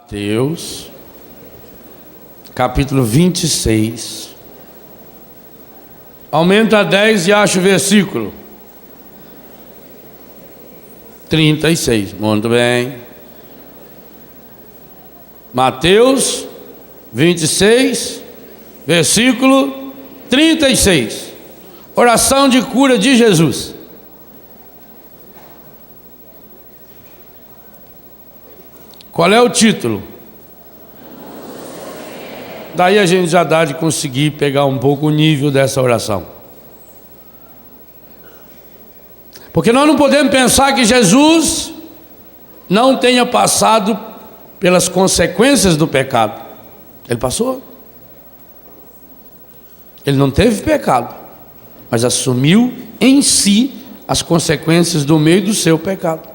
Mateus, capítulo 26. Aumenta a 10 e acha o versículo 36. Muito bem. Mateus 26, versículo 36. Oração de cura de Jesus. Qual é o título? Daí a gente já dá de conseguir pegar um pouco o nível dessa oração. Porque nós não podemos pensar que Jesus não tenha passado pelas consequências do pecado. Ele passou. Ele não teve pecado, mas assumiu em si as consequências do meio do seu pecado.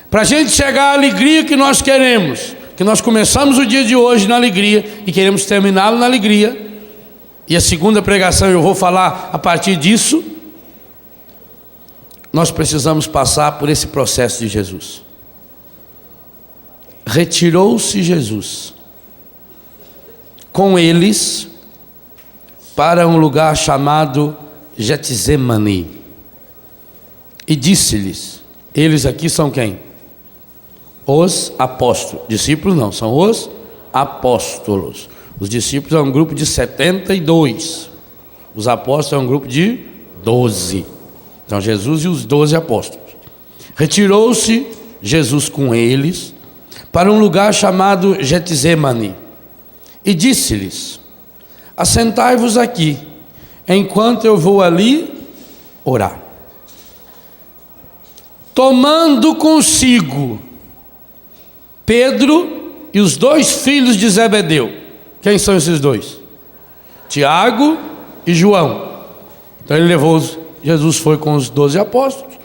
Para a gente chegar à alegria que nós queremos, que nós começamos o dia de hoje na alegria e queremos terminá-lo na alegria, e a segunda pregação eu vou falar a partir disso, nós precisamos passar por esse processo de Jesus. Retirou-se Jesus com eles para um lugar chamado Getsemane e disse-lhes, eles aqui são quem? Os apóstolos. Discípulos não, são os apóstolos. Os discípulos é um grupo de 72. Os apóstolos é um grupo de 12. Então Jesus e os 12 apóstolos. Retirou-se Jesus com eles para um lugar chamado Getsemane e disse-lhes, assentai-vos aqui, enquanto eu vou ali orar. Tomando consigo Pedro e os dois filhos de Zebedeu. Quem são esses dois? Tiago e João. Então ele levou, Jesus foi com os 12 apóstolos,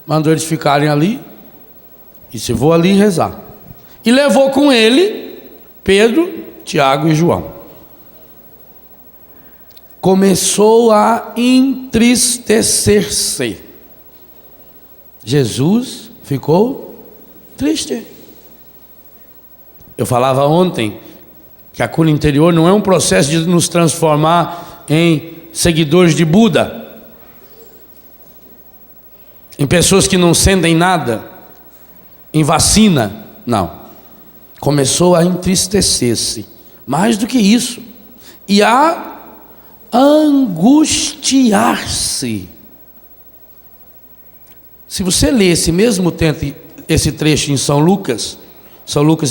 mandou eles ficarem ali, e disse, vou ali rezar. E levou com ele Pedro, Tiago e João. Começou a entristecer-se. Jesus ficou triste. Eu falava ontem que a cura interior não é um processo de nos transformar em seguidores de Buda, em pessoas que não sentem nada, em vacina, não. Começou a entristecer-se, mais do que isso, e a angustiar-se. Se você ler esse mesmo tempo, esse trecho em São Lucas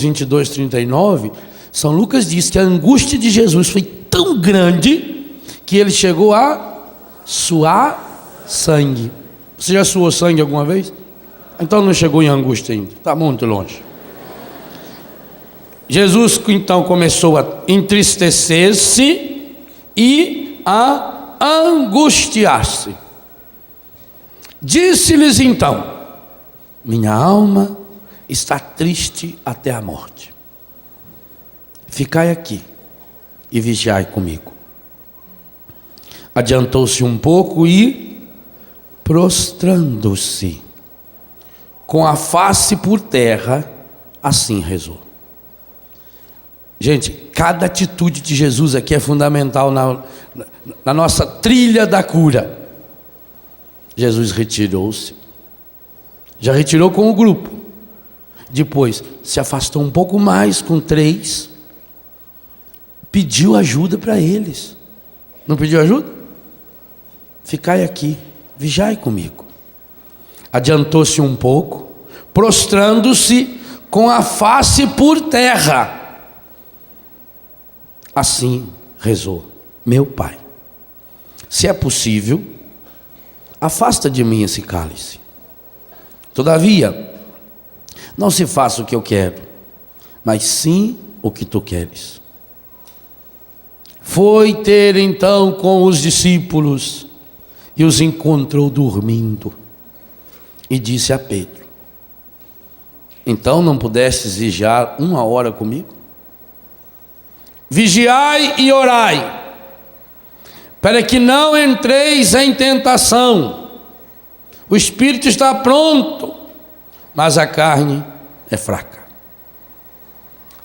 22, 39, São Lucas diz que a angústia de Jesus foi tão grande que ele chegou a suar sangue. Você já suou sangue alguma vez? Então não chegou em angústia ainda, está muito longe. Jesus então começou a entristecer-se e a angustiar-se. Disse-lhes então, minha alma está triste até a morte. Ficai aqui e vigiai comigo. Adiantou-se um pouco e, prostrando-se, com a face por terra, assim rezou. Gente, cada atitude de Jesus aqui é fundamental na nossa trilha da cura. Jesus retirou-se, já retirou com o grupo. Depois se afastou um pouco mais com 3, pediu ajuda para eles. Não pediu ajuda? Ficai aqui, vigiai comigo. Adiantou-se um pouco, prostrando-se com a face por terra. Assim rezou, meu Pai, se é possível, afasta de mim esse cálice. Todavia, não se faça o que eu quero, mas sim o que tu queres. Foi ter então com os discípulos e os encontrou dormindo. E disse a Pedro, então não pudestes vigiar 1 hora comigo? Vigiai e orai, para que não entreis em tentação. O espírito está pronto, mas a carne é fraca.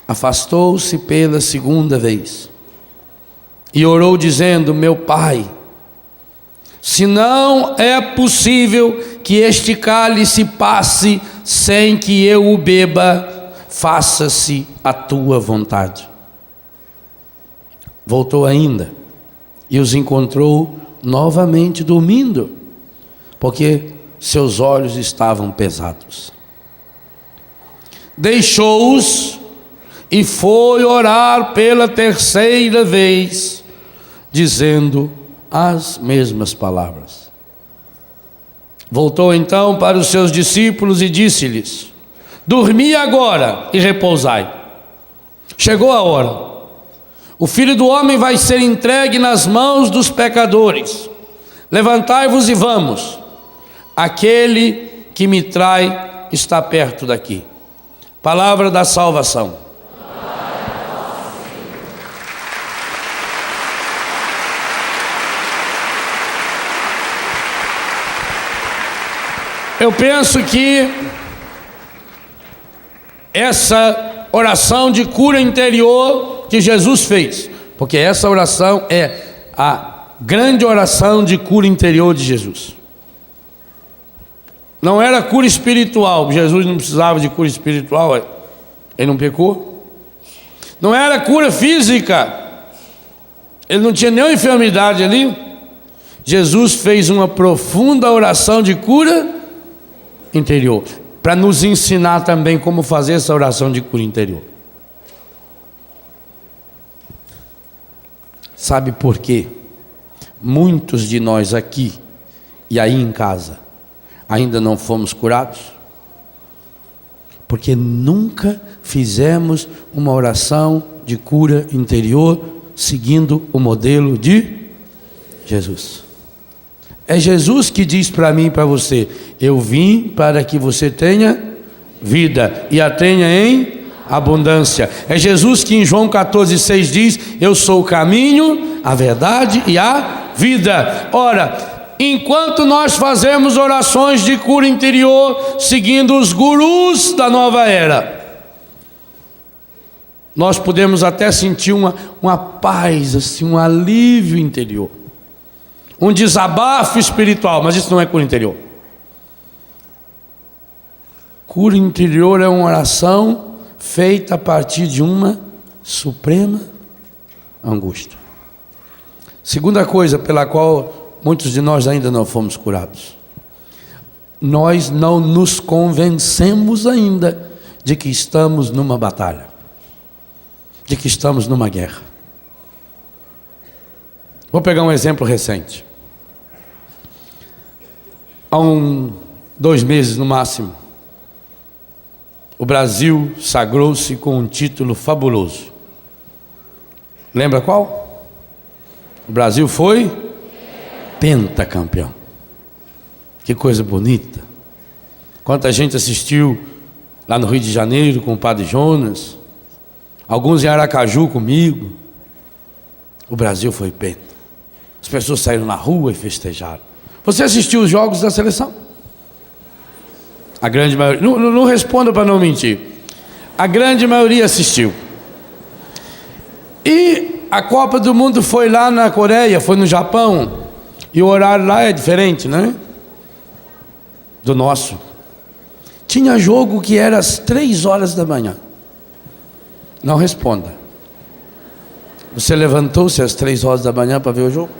Afastou-se pela segunda vez e orou dizendo: meu pai, se não é possível que este cálice passe sem que eu o beba, faça-se a tua vontade. Voltou ainda e os encontrou novamente dormindo, porque seus olhos estavam pesados. Deixou-os e foi orar pela terceira vez, dizendo as mesmas palavras. Voltou então para os seus discípulos e disse-lhes: dormi agora e repousai. Chegou a hora. O Filho do Homem vai ser entregue nas mãos dos pecadores. Levantai-vos e vamos. Aquele que me trai está perto daqui. Palavra da salvação. Eu penso que essa oração de cura interior que Jesus fez, porque essa oração é a grande oração de cura interior de Jesus. Não era cura espiritual, Jesus não precisava de cura espiritual, ele não pecou. Não era cura física, ele não tinha nenhuma enfermidade ali. Jesus fez uma profunda oração de cura interior, para nos ensinar também como fazer essa oração de cura interior. Sabe por quê? Muitos de nós aqui e aí em casa ainda não fomos curados? Porque nunca fizemos uma oração de cura interior seguindo o modelo de Jesus. É Jesus que diz para mim e para você: eu vim para que você tenha vida e a tenha em abundância. É Jesus que em João 14,6 diz: eu sou o caminho, a verdade e a vida. Ora, enquanto nós fazemos orações de cura interior seguindo os gurus da nova era, nós podemos até sentir uma paz, assim, um alívio interior, um desabafo espiritual, mas isso não é cura interior. Cura interior é uma oração feita a partir de uma suprema angústia. Segunda coisa pela qual muitos de nós ainda não fomos curados: nós não nos convencemos ainda de que estamos numa batalha, de que estamos numa guerra. Vou pegar um exemplo recente. Há 2 meses no máximo, o Brasil sagrou-se com um título fabuloso. Lembra qual? O Brasil foi pentacampeão. Que coisa bonita. Quanta gente assistiu lá no Rio de Janeiro com o Padre Jonas, alguns em Aracaju comigo. O Brasil foi penta. As pessoas saíram na rua e festejaram. Você assistiu os jogos da seleção? A grande maioria. Não responda para não mentir. A grande maioria assistiu. E a Copa do Mundo foi lá na Coreia, foi no Japão. E o horário lá é diferente, né? Do nosso. Tinha jogo que era às 3 horas da manhã. Não responda. Você levantou-se às 3 horas da manhã para ver o jogo?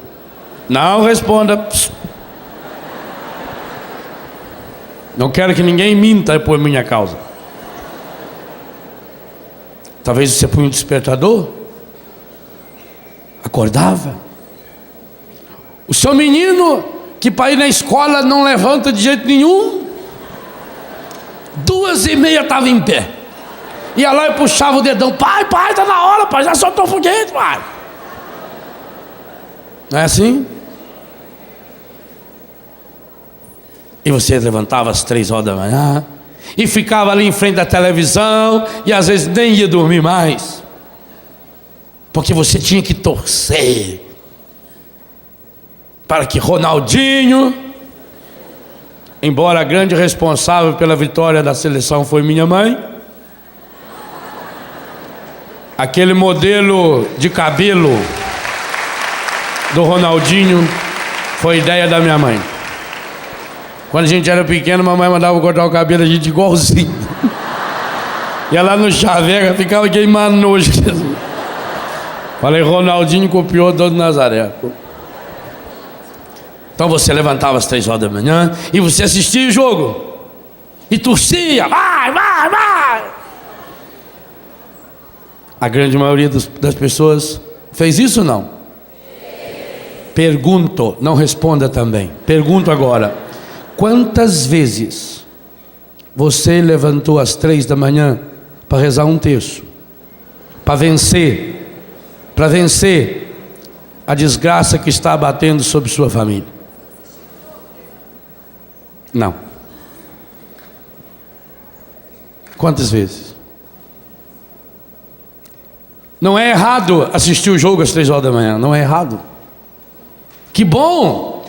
Não responda. Psst. Não quero que ninguém minta por minha causa. Talvez você punha um despertador, acordava. O seu menino, que para ir na escola não levanta de jeito nenhum, 2h30 estava em pé. Ia lá e puxava o dedão: pai, está na hora, pai, já soltou o foguete, pai. Não é assim? E você levantava às 3 horas da manhã e ficava ali em frente da televisão e às vezes nem ia dormir mais, porque você tinha que torcer para que Ronaldinho, embora a grande responsável pela vitória da seleção foi minha mãe, Aquele modelo de cabelo do Ronaldinho foi ideia da minha mãe. Quando a gente era pequeno, a mamãe mandava cortar o cabelo a gente igualzinho. E lá no chaveca ficava queimando nojo. Falei, Ronaldinho copiou do Nazaré. Então você levantava às 3 horas da manhã e você assistia o jogo. E torcia, vai, vai, vai. A grande maioria das pessoas fez isso ou não? Pergunto, não responda também. Pergunto agora. Quantas vezes você levantou às 3 da manhã para rezar um terço? Para vencer a desgraça que está abatendo sobre sua família? Não. Quantas vezes? Não é errado assistir o jogo às 3 horas da manhã, não é errado. Que bom!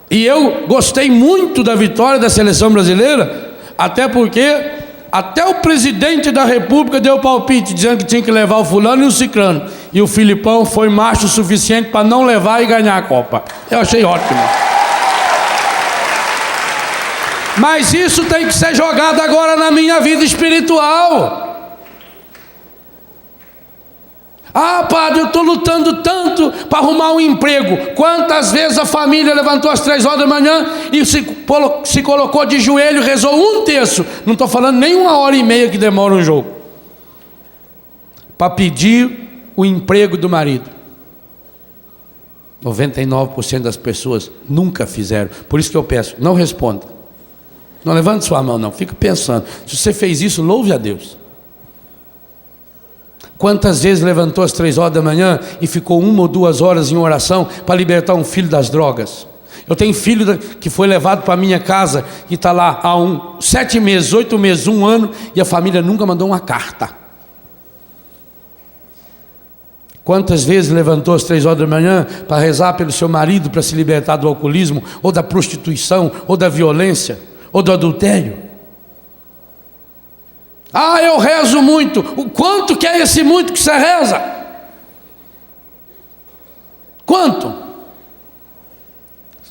E eu gostei muito da vitória da seleção brasileira, até porque até o presidente da república deu palpite, dizendo que tinha que levar o fulano e o ciclano. E o Filipão foi macho o suficiente para não levar e ganhar a Copa. Eu achei ótimo. Mas isso tem que ser jogado agora na minha vida espiritual. Ah, padre, eu estou lutando tanto para arrumar um emprego. Quantas vezes a família levantou às 3 horas da manhã e se colocou de joelho e rezou um terço? Não estou falando nem 1h30 que demora um jogo, para pedir o emprego do marido. 99% das pessoas nunca fizeram. Por isso que eu peço, não responda. Não levante sua mão, não. Fica pensando. Se você fez isso, louve a Deus. Quantas vezes levantou às 3 horas da manhã e ficou 1 ou 2 horas em oração para libertar um filho das drogas? Eu tenho filho que foi levado para a minha casa e está lá há 7 meses, 8 meses, 1 ano, e a família nunca mandou uma carta. Quantas vezes levantou às 3 horas da manhã para rezar pelo seu marido, para se libertar do alcoolismo, ou da prostituição, ou da violência, ou do adultério? Ah, eu rezo muito. O quanto que é esse muito que você reza? Quanto?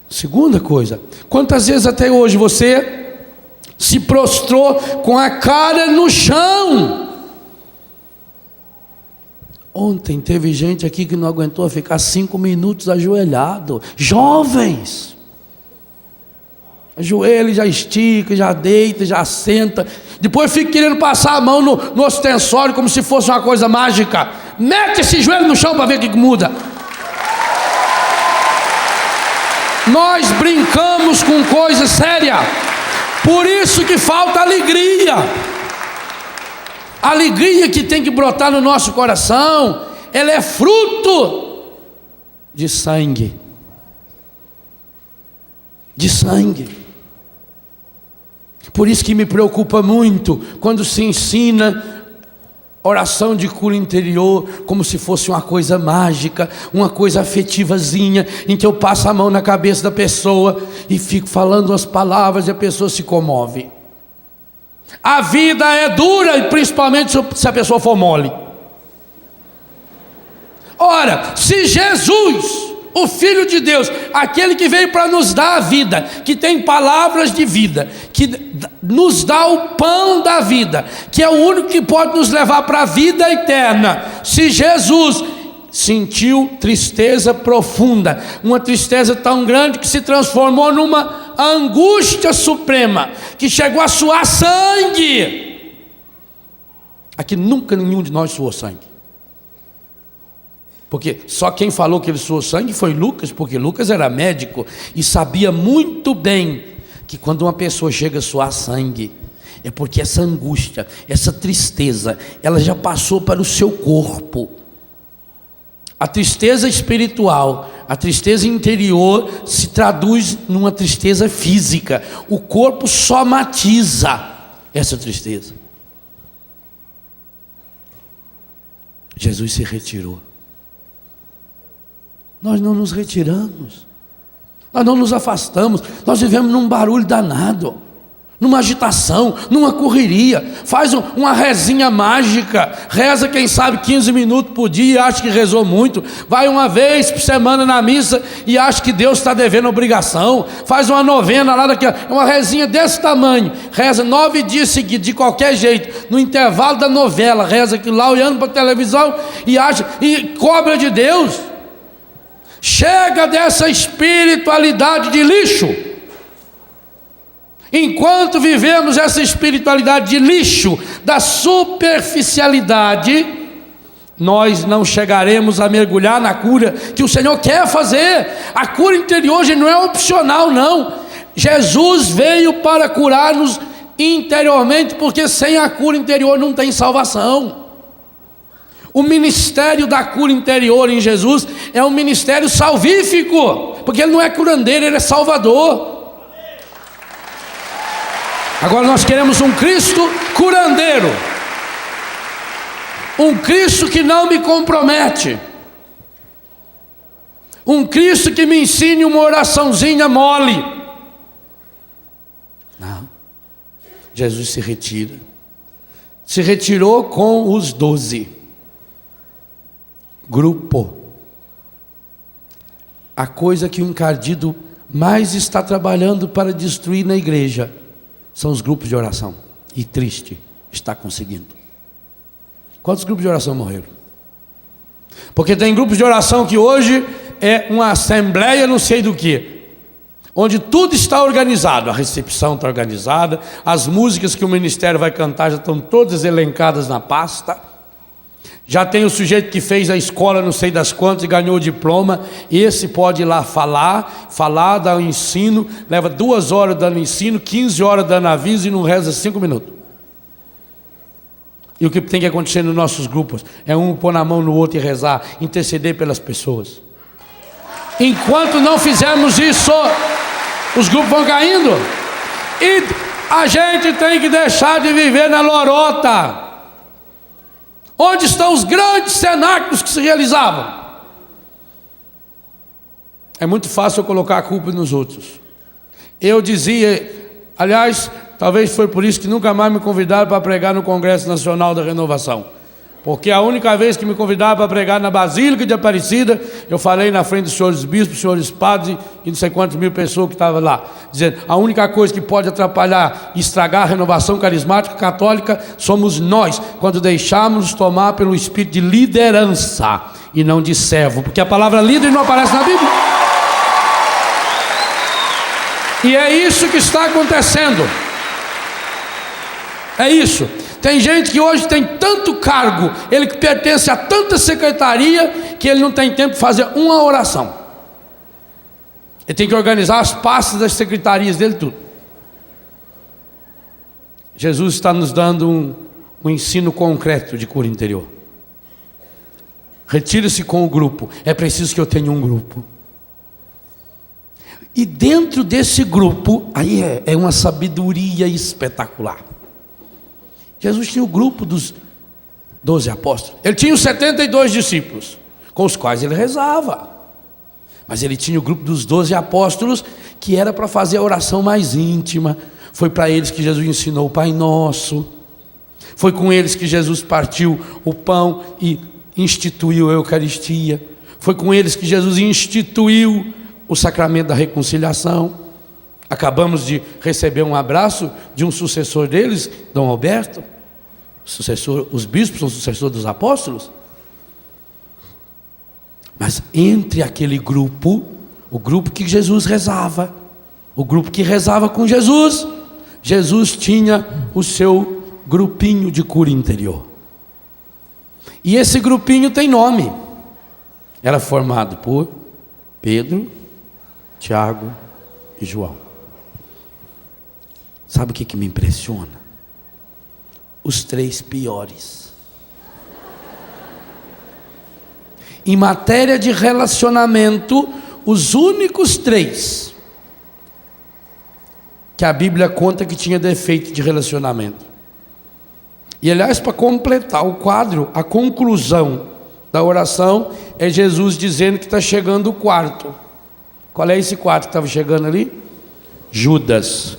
Segunda coisa, quantas vezes até hoje você se prostrou com a cara no chão? Ontem teve gente aqui que não aguentou ficar 5 minutos ajoelhado. Jovens. Ajoelha, já estica, já deita, já senta. Depois fica querendo passar a mão no ostensório como se fosse uma coisa mágica. Mete esse joelho no chão para ver o que muda. Nós brincamos com coisa séria. Por isso que falta alegria. A alegria que tem que brotar no nosso coração, ela é fruto de sangue. De sangue. Por isso que me preocupa muito quando se ensina oração de cura interior como se fosse uma coisa mágica, uma coisa afetivazinha, em que eu passo a mão na cabeça da pessoa e fico falando as palavras e a pessoa se comove. A vida é dura, e principalmente se a pessoa for mole. Ora, se Jesus, o Filho de Deus, aquele que veio para nos dar a vida, que tem palavras de vida, que nos dá o pão da vida, que é o único que pode nos levar para a vida eterna. Se Jesus sentiu tristeza profunda, uma tristeza tão grande que se transformou numa angústia suprema, que chegou a suar sangue. Aqui nunca nenhum de nós suou sangue. Porque só quem falou que ele suou sangue foi Lucas, porque Lucas era médico e sabia muito bem que quando uma pessoa chega a suar sangue, é porque essa angústia, essa tristeza, ela já passou para o seu corpo. A tristeza espiritual, a tristeza interior se traduz numa tristeza física. O corpo somatiza essa tristeza. Jesus se retirou. Nós não nos retiramos, nós não nos afastamos, nós vivemos num barulho danado, numa agitação, numa correria. Faz uma rezinha mágica, reza quem sabe 15 minutos por dia e acha que rezou muito. Vai uma vez por semana na missa e acha que Deus está devendo obrigação. Faz uma novena lá daqui, uma rezinha desse tamanho, reza 9 dias seguidos, de qualquer jeito, no intervalo da novela, reza aquilo lá, olhando para a televisão e acha, e cobra de Deus. Chega dessa espiritualidade de lixo. Enquanto vivemos essa espiritualidade de lixo, da superficialidade, nós não chegaremos a mergulhar na cura que o Senhor quer fazer. A cura interior não é opcional, não. Jesus veio para curar-nos interiormente, porque sem a cura interior não tem salvação. O ministério da cura interior em Jesus é um ministério salvífico, porque ele não é curandeiro, ele é salvador. Agora nós queremos um Cristo curandeiro, um Cristo que não me compromete, um Cristo que me ensine uma oraçãozinha mole. Não, Jesus se retira, se retirou com os 12, grupo. A coisa que o encardido mais está trabalhando para destruir na igreja são os grupos de oração, e triste, está conseguindo. Quantos grupos de oração morreram? Porque tem grupos de oração que hoje é uma assembleia não sei do que, onde tudo está organizado, a recepção está organizada, as músicas que o ministério vai cantar já estão todas elencadas na pasta, já tem o sujeito que fez a escola não sei das quantas e ganhou o diploma, esse pode ir lá falar, dar o ensino, leva 2 horas dando ensino, 15 horas dando aviso e não reza 5 minutos. E o que tem que acontecer nos nossos grupos é um pôr na mão no outro e rezar, interceder pelas pessoas. Enquanto não fizermos isso, os grupos vão caindo, e a gente tem que deixar de viver na lorota. Onde estão os grandes cenáculos que se realizavam? É muito fácil eu colocar a culpa nos outros. Eu dizia, aliás, talvez foi por isso que nunca mais me convidaram para pregar no Congresso Nacional da Renovação, porque a única vez que me convidaram para pregar na Basílica de Aparecida, eu falei na frente dos senhores bispos, senhores padres e não sei quantas mil pessoas que estavam lá, dizendo, a única coisa que pode atrapalhar e estragar a renovação carismática católica somos nós, quando deixarmos tomar pelo espírito de liderança e não de servo, porque a palavra líder não aparece na Bíblia. E é isso que está acontecendo. É isso. Tem gente que hoje tem tanto cargo, ele que pertence a tanta secretaria, que ele não tem tempo de fazer uma oração. Ele tem que organizar as pastas das secretarias dele, tudo. Jesus está nos dando um ensino concreto de cura interior. Retire-se com o grupo. É preciso que eu tenha um grupo. E dentro desse grupo, aí é uma sabedoria espetacular. Jesus tinha o grupo dos 12 apóstolos. Ele tinha os 72 discípulos, com os quais ele rezava. Mas ele tinha o grupo dos 12 apóstolos, que era para fazer a oração mais íntima. Foi para eles que Jesus ensinou o Pai Nosso. Foi com eles que Jesus partiu o pão e instituiu a Eucaristia. Foi com eles que Jesus instituiu o sacramento da reconciliação. Acabamos de receber um abraço de um sucessor deles, Dom Alberto. Os bispos são sucessores dos apóstolos. Mas entre aquele grupo, o grupo que Jesus rezava, o grupo que rezava com Jesus, Jesus tinha o seu grupinho de cura interior. E esse grupinho tem nome. Era formado por Pedro, Tiago e João. Sabe o que me impressiona? Os 3 piores. Em matéria de relacionamento, os únicos 3 que a Bíblia conta que tinha defeito de relacionamento. E aliás, para completar o quadro, a conclusão da oração é Jesus dizendo que está chegando o quarto. Qual é esse quarto que estava chegando ali? Judas.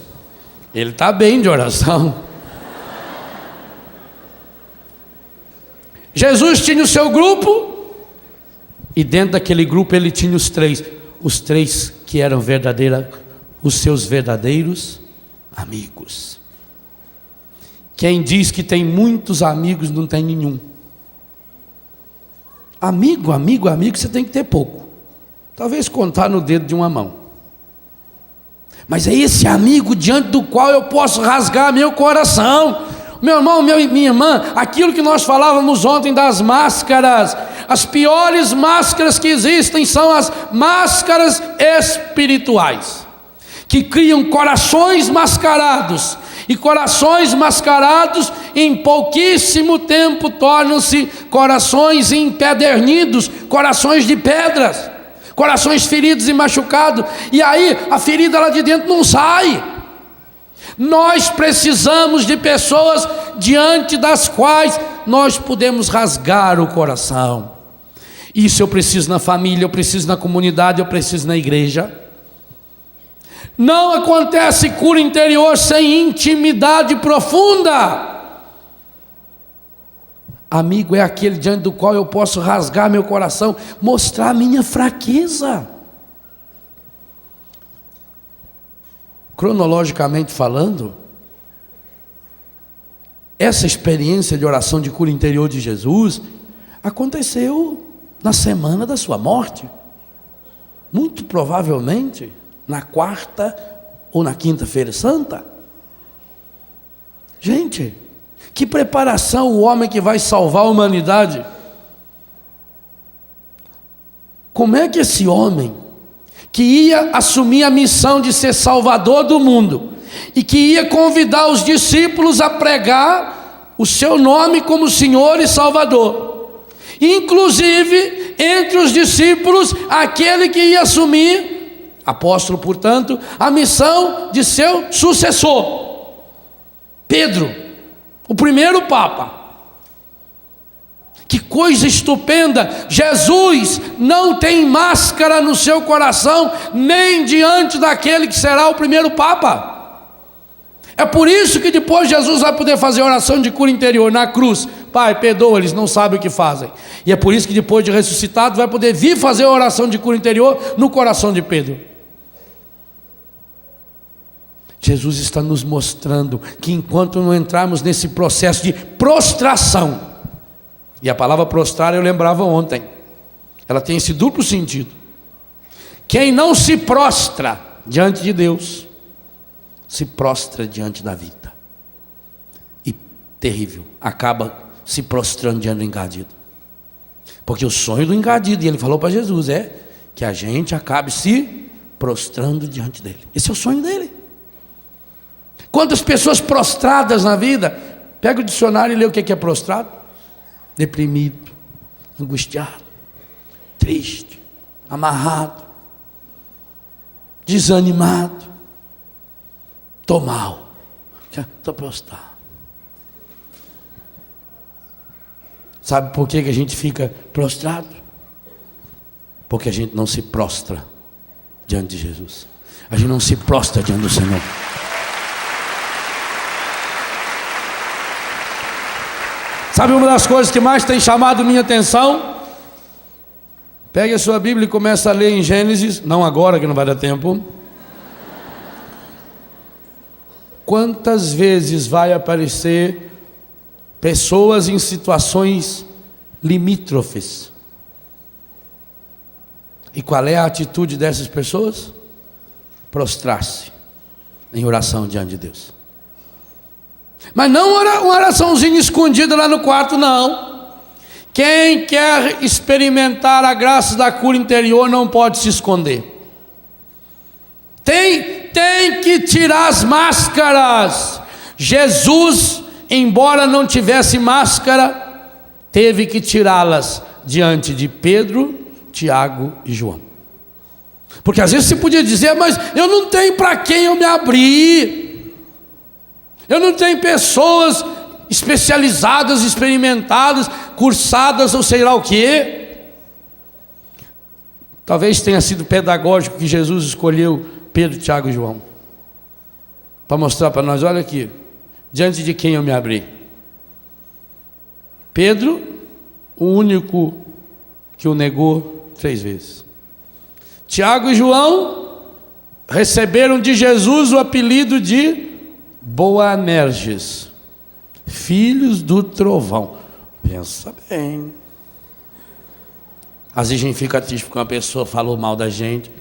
Ele está bem de oração. Jesus tinha o seu grupo, e dentro daquele grupo ele tinha os três que eram os seus verdadeiros amigos. Quem diz que tem muitos amigos não tem nenhum. Amigo, você tem que ter pouco. Talvez contar no dedo de uma mão. Mas é esse amigo diante do qual eu posso rasgar meu coração. Meu irmão, minha irmã, aquilo que nós falávamos ontem das máscaras, as piores máscaras que existem são as máscaras espirituais, que criam corações mascarados, e corações mascarados em pouquíssimo tempo tornam-se corações empedernidos, corações de pedras, corações feridos e machucados, e aí a ferida lá de dentro não sai. Nós precisamos de pessoas diante das quais nós podemos rasgar o coração. Isso eu preciso na família, eu preciso na comunidade, eu preciso na igreja. Não acontece cura interior sem intimidade profunda. Amigo é aquele diante do qual eu posso rasgar meu coração, mostrar a minha fraqueza. Cronologicamente falando, essa experiência de oração de cura interior de Jesus aconteceu na semana da sua morte, muito provavelmente na quarta ou na quinta-feira santa. Gente, que preparação o homem que vai salvar a humanidade. Como é que esse homem que ia assumir a missão de ser salvador do mundo e que ia convidar os discípulos a pregar o seu nome como Senhor e Salvador, inclusive entre os discípulos aquele que ia assumir, apóstolo portanto, a missão de seu sucessor, Pedro, o primeiro Papa. Que coisa estupenda! Jesus não tem máscara no seu coração, nem diante daquele que será o primeiro Papa. É por isso que depois Jesus vai poder fazer oração de cura interior na cruz. Pai, perdoa, eles não sabem o que fazem. E é por isso que depois de ressuscitado vai poder vir fazer a oração de cura interior no coração de Pedro. Jesus está nos mostrando que enquanto não entrarmos nesse processo de prostração, e a palavra prostrar eu lembrava ontem, ela tem esse duplo sentido. Quem não se prostra diante de Deus, se prostra diante da vida. E terrível, acaba se prostrando diante do engadido. Porque o sonho do engadido, e ele falou para Jesus, é que a gente acabe se prostrando diante dele. Esse é o sonho dele. Quantas pessoas prostradas na vida? Pega o dicionário e lê o que é prostrado. Deprimido, angustiado, triste, amarrado, desanimado, estou mal, estou prostrado. Sabe por que a gente fica prostrado? Porque a gente não se prostra diante de Jesus, a gente não se prostra diante do Senhor. Sabe uma das coisas que mais tem chamado minha atenção? Pegue a sua Bíblia e comece a ler em Gênesis, não agora que não vai dar tempo. Quantas vezes vai aparecer pessoas em situações limítrofes? E qual é a atitude dessas pessoas? Prostrar-se em oração diante de Deus. Mas não uma oraçãozinha escondida lá no quarto, não. Quem quer experimentar a graça da cura interior não pode se esconder. Tem que tirar as máscaras. Jesus, embora não tivesse máscara, teve que tirá-las diante de Pedro, Tiago e João. Porque às vezes você podia dizer, mas eu não tenho para quem eu me abrir. Eu não tenho pessoas especializadas, experimentadas, cursadas ou sei lá o quê. Talvez tenha sido pedagógico que Jesus escolheu Pedro, Tiago e João. para mostrar para nós, olha aqui, diante de quem eu me abri. Pedro, o único que o negou 3 vezes. Tiago e João receberam de Jesus o apelido de Boanerges, filhos do trovão. Pensa bem. Às vezes a gente fica triste porque uma pessoa falou mal da gente.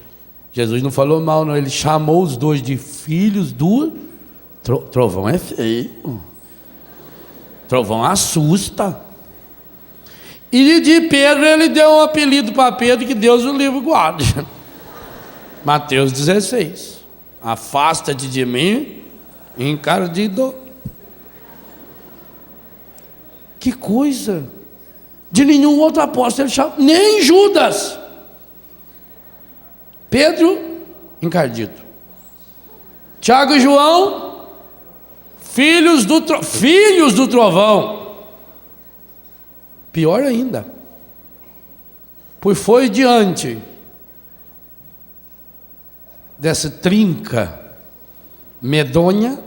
Jesus não falou mal, não. Ele chamou os dois de filhos do trovão. É feio. Trovão assusta. E de Pedro ele deu um apelido para Pedro que Deus o livre guarde. Mateus 16. Afasta-te de mim, encardido. Que coisa! De nenhum outro apóstolo ele chama, nem Judas. Pedro, encardido. Tiago e João, filhos do trovão. Pior ainda, pois foi diante dessa trinca medonha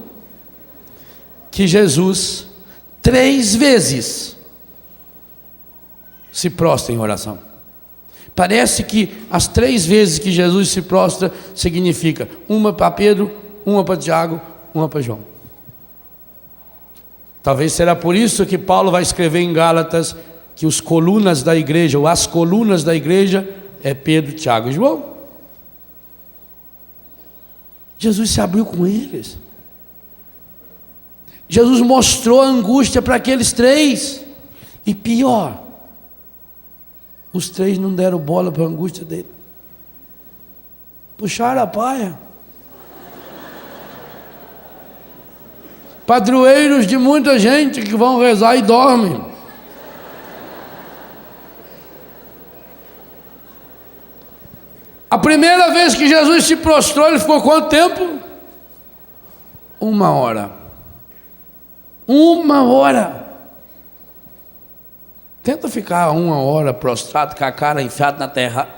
que Jesus 3 vezes se prostra em oração. Parece que as 3 vezes que Jesus se prostra significa uma para Pedro, uma para Tiago, uma para João. Talvez será por isso que Paulo vai escrever em Gálatas que os colunas da igreja, ou as colunas da igreja, é Pedro, Tiago e João. Jesus se abriu com eles. Jesus mostrou a angústia para aqueles 3. E pior, os 3 não deram bola para a angústia dele. Puxaram a paia. Padroeiros de muita gente que vão rezar e dormem. A primeira vez que Jesus se prostrou, ele ficou quanto tempo? 1 hora. 1 hora. Tenta ficar 1 hora prostrado, com a cara enfiada na terra.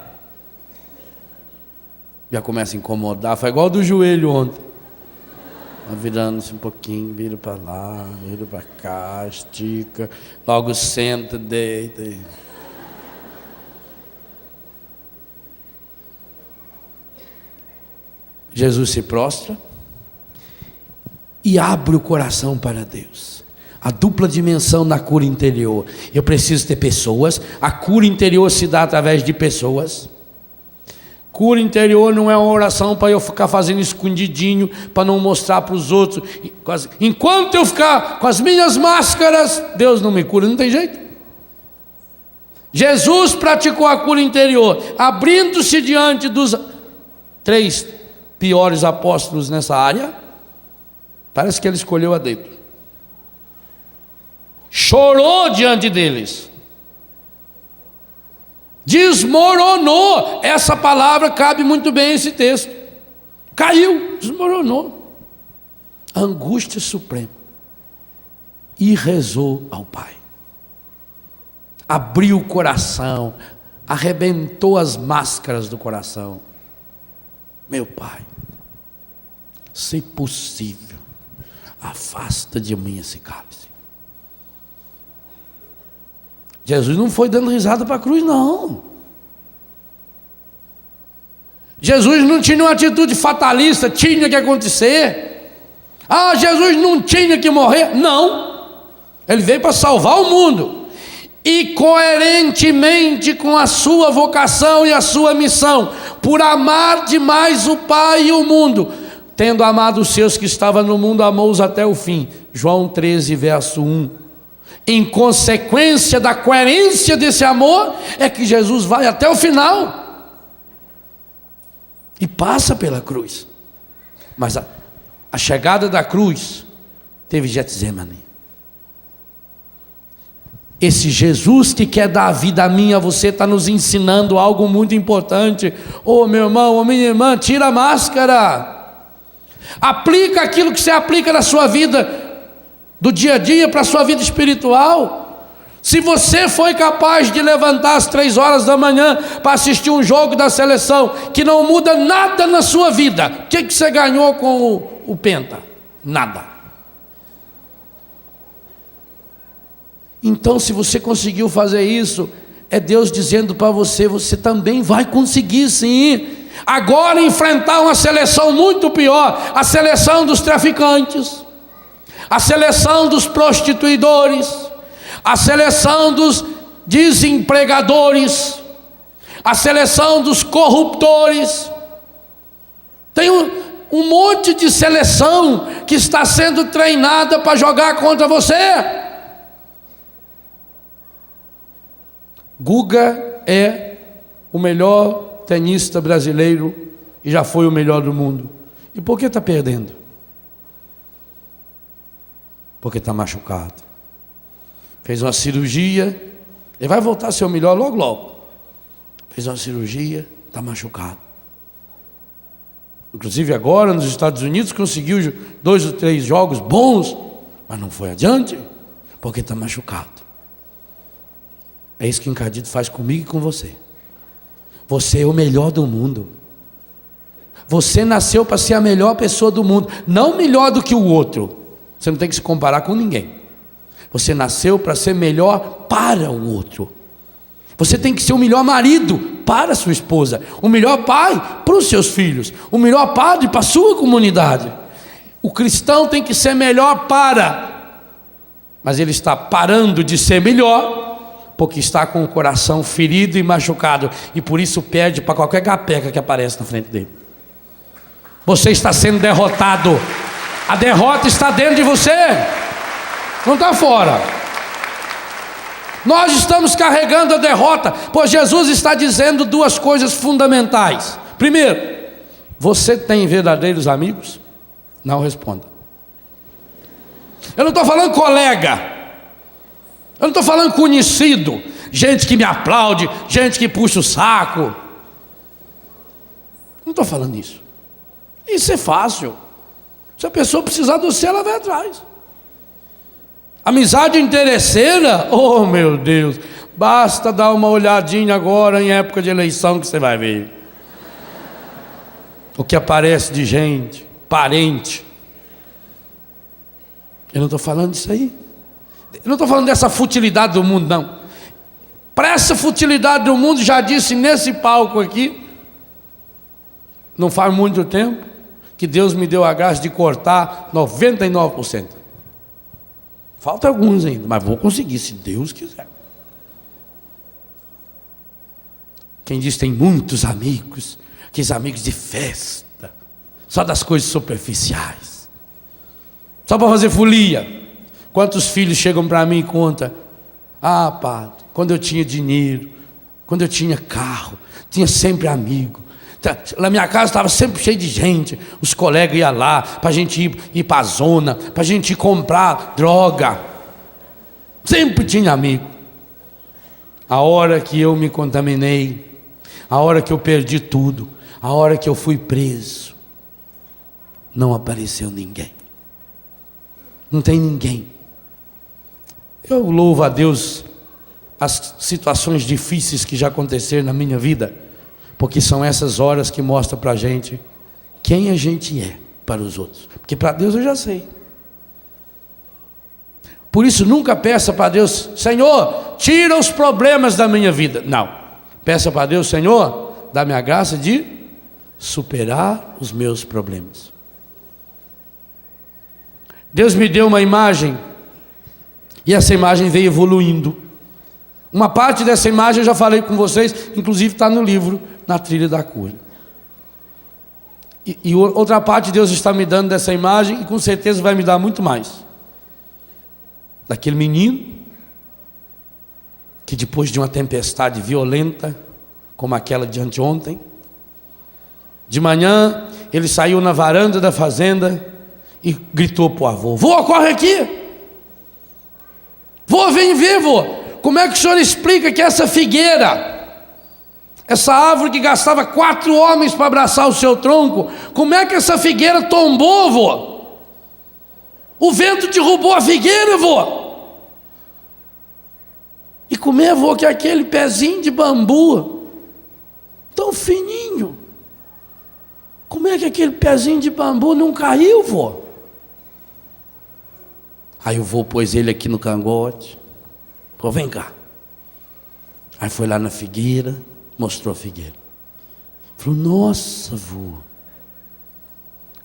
Já começa a incomodar. Foi igual do joelho ontem. Virando-se um pouquinho, vira para lá, vira para cá, estica. Logo senta, deita. Jesus se prostra e abre o coração para Deus. A dupla dimensão da cura interior. Eu preciso ter pessoas. A cura interior se dá através de pessoas. Cura interior não é uma oração para eu ficar fazendo escondidinho, para não mostrar para os outros. Enquanto eu ficar com as minhas máscaras, Deus não me cura, não tem jeito. Jesus praticou a cura interior, abrindo-se diante dos 3 piores apóstolos nessa área. Parece que ele escolheu a dedo. Chorou diante deles. Desmoronou. Essa palavra cabe muito bem a esse texto. Caiu, desmoronou. Angústia suprema. E rezou ao Pai. Abriu o coração, arrebentou as máscaras do coração. Meu Pai, se possível, afasta de mim esse cálice. Jesus não foi dando risada para a cruz, não. Jesus não tinha uma atitude fatalista, tinha que acontecer. Ah, Jesus não tinha que morrer. Não. Ele veio para salvar o mundo. E coerentemente com a sua vocação e a sua missão, por amar demais o Pai e o mundo, tendo amado os seus que estavam no mundo, amou-os até o fim. João 13, verso 1. Em consequência da coerência desse amor, é que Jesus vai até o final e passa pela cruz. Mas a chegada da cruz teve Getsemane. Esse Jesus que quer dar a vida a mim e a você está nos ensinando algo muito importante. Ô meu irmão, ô minha irmã, tira a máscara. Aplica aquilo que você aplica na sua vida do dia a dia para a sua vida espiritual. Se você foi capaz de levantar às 3 horas da manhã para assistir um jogo da seleção que não muda nada na sua vida, o que você ganhou com o Penta? Nada. Então, se você conseguiu fazer isso, é Deus dizendo para você, você também vai conseguir sim. Agora enfrentar uma seleção muito pior, a seleção dos traficantes, a seleção dos prostituidores, a seleção dos desempregadores, a seleção dos corruptores. Tem um monte de seleção que está sendo treinada para jogar contra você. Guga é o melhor tenista brasileiro e já foi o melhor do mundo. E por que está perdendo? Porque está machucado. Fez uma cirurgia, ele vai voltar a ser o melhor logo logo. Fez uma cirurgia, está machucado. Inclusive agora nos Estados Unidos conseguiu 2 ou 3 jogos bons, mas não foi adiante, porque está machucado. É isso que Encardito faz comigo e com você. Você é o melhor do mundo. Você nasceu para ser a melhor pessoa do mundo, não melhor do que o outro. Você não tem que se comparar com ninguém. Você nasceu para ser melhor para o outro. Você tem que ser o melhor marido para a sua esposa, o melhor pai para os seus filhos, o melhor padre para a sua comunidade. O cristão tem que ser melhor mas ele está parando de ser melhor, porque está com o coração ferido e machucado, e por isso perde para qualquer gapeca que aparece na frente dele. Você está sendo derrotado. A derrota está dentro de você, não está fora. Nós estamos carregando a derrota, pois Jesus está dizendo 2 coisas fundamentais. Primeiro, você tem verdadeiros amigos? Não responda. Eu não estou falando colega, eu não estou falando conhecido, gente que me aplaude, gente que puxa o saco. Não estou falando isso. Isso é fácil. Se a pessoa precisar de você, ela vai atrás. Amizade interesseira, oh meu Deus, basta dar uma olhadinha agora em época de eleição que você vai ver o que aparece de gente, parente. Eu não estou falando disso aí. Eu não estou falando dessa futilidade do mundo, não. Para essa futilidade do mundo, já disse nesse palco aqui, não faz muito tempo, que Deus me deu a graça de cortar 99%. Falta alguns ainda, mas vou conseguir, se Deus quiser. Quem diz tem muitos amigos, aqueles amigos de festa, só das coisas superficiais, só para fazer folia. Quantos filhos chegam para mim e contam: ah, padre, quando eu tinha dinheiro, quando eu tinha carro, tinha sempre amigo. Na minha casa estava sempre cheio de gente, os colegas iam lá, para a gente ir para a zona, para a gente ir comprar droga. Sempre tinha amigo. A hora que eu me contaminei, a hora que eu perdi tudo, a hora que eu fui preso, não apareceu ninguém. Não tem ninguém. Eu louvo a Deus as situações difíceis que já aconteceram na minha vida, porque são essas horas que mostram para a gente quem a gente é para os outros. Porque para Deus eu já sei. Por isso nunca peça para Deus: Senhor, tira os problemas da minha vida. Não, peça para Deus: Senhor, dá-me a graça de superar os meus problemas. Deus me deu uma imagem, e essa imagem veio evoluindo. Uma parte dessa imagem eu já falei com vocês, inclusive está no livro Na Trilha da Cura. E outra parte Deus está me dando dessa imagem, e com certeza vai me dar muito mais. Daquele menino que depois de uma tempestade violenta, como aquela de anteontem, de manhã ele saiu na varanda da fazenda e gritou para o avô: vô, corre aqui! Vô, vem ver, vô! Como é que o senhor explica que essa figueira, essa árvore que gastava 4 homens para abraçar o seu tronco, como é que essa figueira tombou, vô? O vento derrubou a figueira, vô! E como é, vô, que aquele pezinho de bambu, tão fininho, como é que aquele pezinho de bambu não caiu, vô? Aí o vô pôs ele aqui no cangote. Falou, vem cá. Aí foi lá na figueira, mostrou a figueira. Falou, nossa, vô,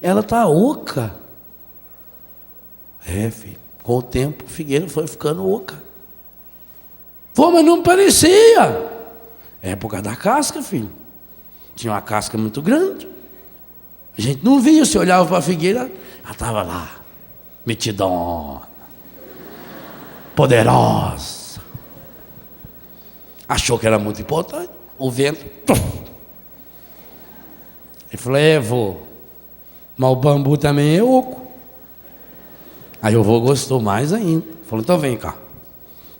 ela está oca. É, filho, com o tempo a figueira foi ficando oca. Vô, mas não parecia. É por causa da casca, filho. Tinha uma casca muito grande. A gente não via, se olhava para a figueira, ela estava lá, metidona, poderosa. Achou que era muito importante. O vento. Ele falou, vô, mas o bambu também é oco. Aí o vô gostou mais ainda. Falou, então vem cá.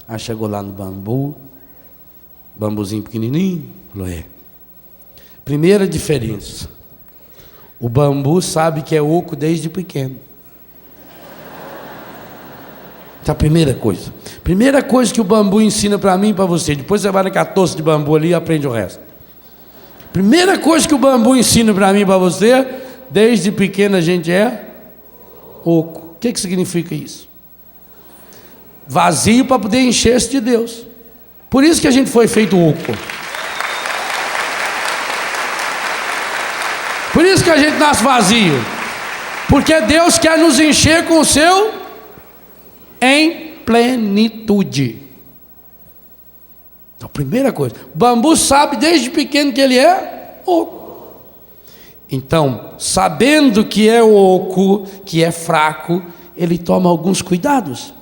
Aí chegou lá no bambu, bambuzinho pequenininho. Falou, primeira diferença. O bambu sabe que é oco desde pequeno. Essa é a primeira coisa. Primeira coisa que o bambu ensina para mim e para você. Depois você vai na catorce de bambu ali e aprende o resto. Primeira coisa que o bambu ensina para mim e para você, desde pequeno a gente é oco. O que significa isso? Vazio para poder encher-se de Deus. Por isso que a gente foi feito oco. Por isso que a gente nasce vazio. Porque Deus quer nos encher com o seu em plenitude. Então, primeira coisa, o bambu sabe desde pequeno que ele é oco. Então, sabendo que é oco, que é fraco, ele toma alguns cuidados.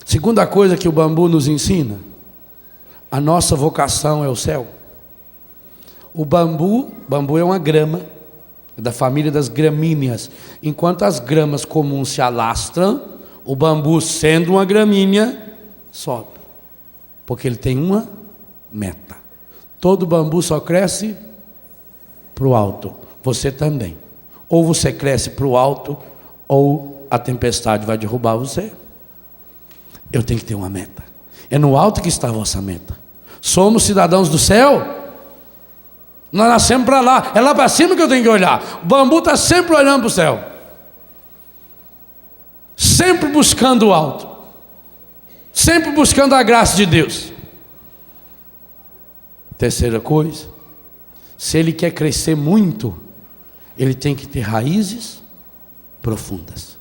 Segunda coisa que o bambu nos ensina, a nossa vocação é o céu. O bambu é uma grama, é da família das gramíneas. Enquanto as gramas comuns se alastram, o bambu, sendo uma gramínea, sobe. Porque ele tem uma meta. Todo bambu só cresce para o alto. Você também. Ou você cresce para o alto, ou a tempestade vai derrubar você. Eu tenho que ter uma meta. É no alto que está a vossa meta. Somos cidadãos do céu. Nós nascemos para lá. É lá para cima que eu tenho que olhar. O bambu está sempre olhando para o céu. Sempre buscando o alto. Sempre buscando a graça de Deus. Terceira coisa, se ele quer crescer muito, ele tem que ter raízes profundas.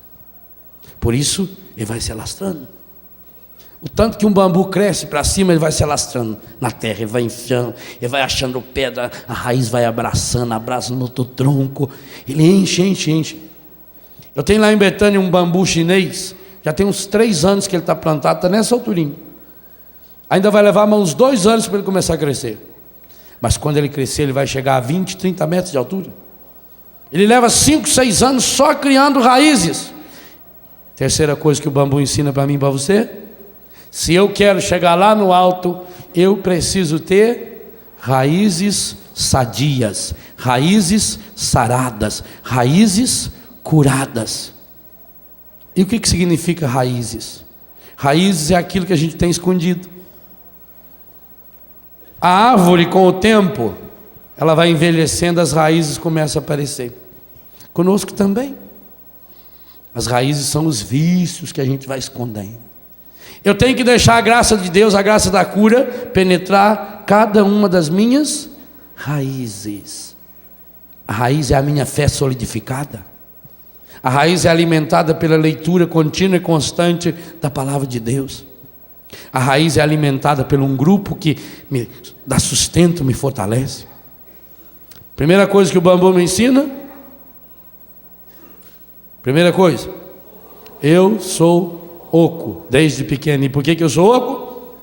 Por isso, ele vai se alastrando. O tanto que um bambu cresce para cima, ele vai se alastrando na terra, ele vai enfiando, ele vai achando pedra, a raiz vai abraçando, abraça no outro tronco, ele enche. Eu tenho lá em Betânia um bambu chinês, já tem uns 3 anos que ele está plantado, está nessa alturinha. Ainda vai levar mais uns 2 anos para ele começar a crescer. Mas quando ele crescer, ele vai chegar a 20, 30 metros de altura. Ele leva 5, 6 anos só criando raízes. Terceira coisa que o bambu ensina para mim e para você, se eu quero chegar lá no alto, eu preciso ter raízes sadias, raízes saradas, raízes curadas. E o que significa raízes? Raízes é aquilo que a gente tem escondido. A árvore, com o tempo, ela vai envelhecendo, as raízes começam a aparecer. Conosco também. As raízes são os vícios que a gente vai escondendo. Eu tenho que deixar a graça de Deus, a graça da cura, penetrar cada uma das minhas raízes. A raiz é a minha fé solidificada. A raiz é alimentada pela leitura contínua e constante da palavra de Deus. A raiz é alimentada por um grupo que me dá sustento, me fortalece. Primeira coisa que o bambu me ensina. Primeira coisa, eu sou oco, desde pequeno. E por que eu sou oco?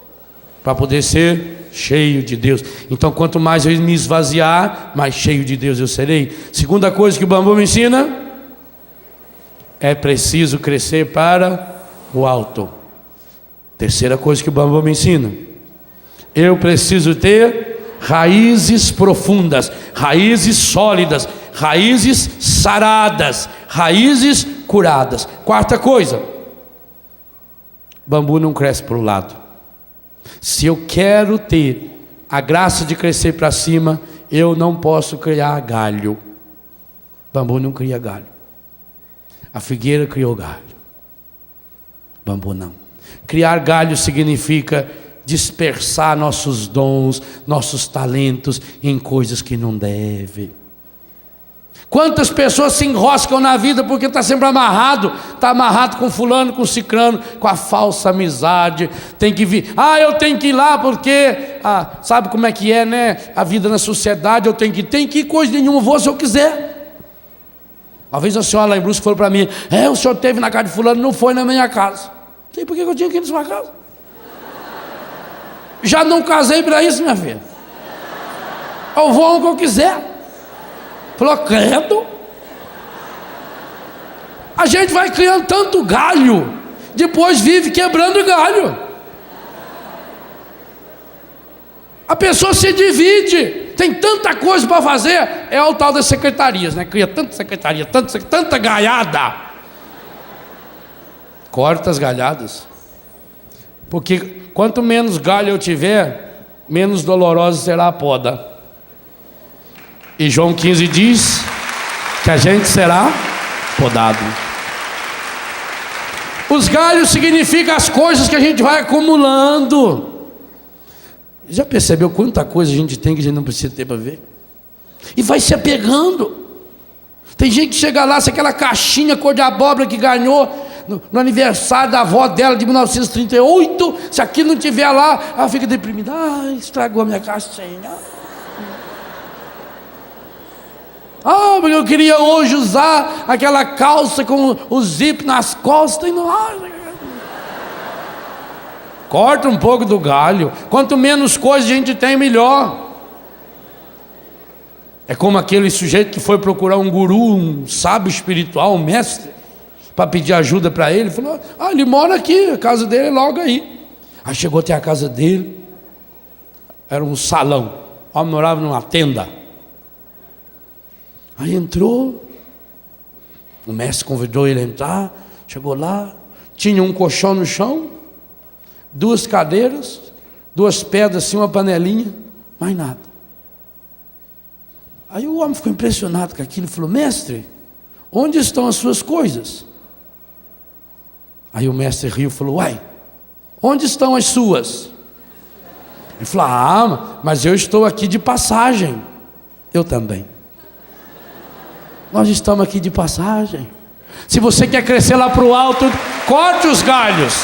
Para poder ser cheio de Deus. Então, quanto mais eu me esvaziar, mais cheio de Deus eu serei. Segunda coisa que o bambu me ensina, é preciso crescer para o alto. Terceira coisa que o bambu me ensina, eu preciso ter raízes profundas, raízes sólidas, raízes saradas, raízes curadas. Quarta coisa, bambu não cresce para o lado. Se eu quero ter a graça de crescer para cima, eu não posso criar galho. Bambu não cria galho. A figueira criou galho, bambu não. Criar galho significa dispersar nossos dons, nossos talentos em coisas que não deve. Quantas pessoas se enroscam na vida porque está sempre amarrado, está amarrado com fulano, com cicrano, com a falsa amizade, tem que vir, eu tenho que ir lá porque, sabe como é que é, né, a vida na sociedade, eu tenho que ir, coisa nenhuma, vou se eu quiser. Uma vez a senhora lá em Brusque falou para mim, o senhor esteve na casa de fulano, não foi na minha casa. Não sei por que eu tinha que ir na sua casa. Já não casei para isso, minha filha. Eu vou onde eu quiser. Falou, credo. A gente vai criando tanto galho, depois vive quebrando galho. A pessoa se divide, tem tanta coisa para fazer. É o tal das secretarias, né? Cria tanta secretaria, tanta galhada. Corta as galhadas. Porque quanto menos galho eu tiver, menos dolorosa será a poda. E João 15 diz que a gente será podado. Os galhos significam as coisas que a gente vai acumulando. Já percebeu quanta coisa a gente tem que a gente não precisa ter para ver? E vai se apegando. Tem gente que chega lá, se aquela caixinha cor de abóbora que ganhou no aniversário da avó dela de 1938, se aquilo não tiver lá, ela fica deprimida. Estragou a minha caixinha. Porque eu queria hoje usar aquela calça com o zip nas costas e não. Corta um pouco do galho. Quanto menos coisa a gente tem, melhor. É como aquele sujeito que foi procurar um guru, um sábio espiritual, um mestre, para pedir ajuda para ele. Falou, ele mora aqui, a casa dele é logo aí. Aí chegou até a casa dele, era um salão, o homem morava numa tenda. Aí entrou, o mestre convidou ele a entrar, chegou lá, tinha um colchão no chão, 2 cadeiras, 2 pedras assim, uma panelinha, mais nada. Aí o homem ficou impressionado com aquilo e falou, mestre, onde estão as suas coisas? Aí o mestre riu e falou, onde estão as suas? Ele falou, mas eu estou aqui de passagem. Eu também. Nós estamos aqui de passagem. Se você quer crescer lá para o alto, corte os galhos,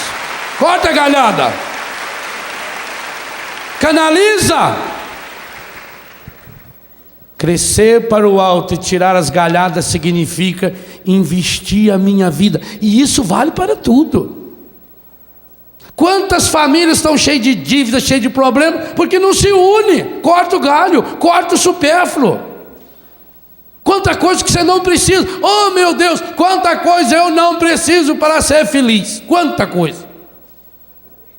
corta a galhada, canaliza. Crescer para o alto e tirar as galhadas significa investir a minha vida, e isso vale para tudo. Quantas famílias estão cheias de dívidas, cheias de problemas, porque não se une? Corta o galho, corta o supérfluo. Quanta coisa que você não precisa. Oh meu Deus, quanta coisa eu não preciso para ser feliz. Quanta coisa.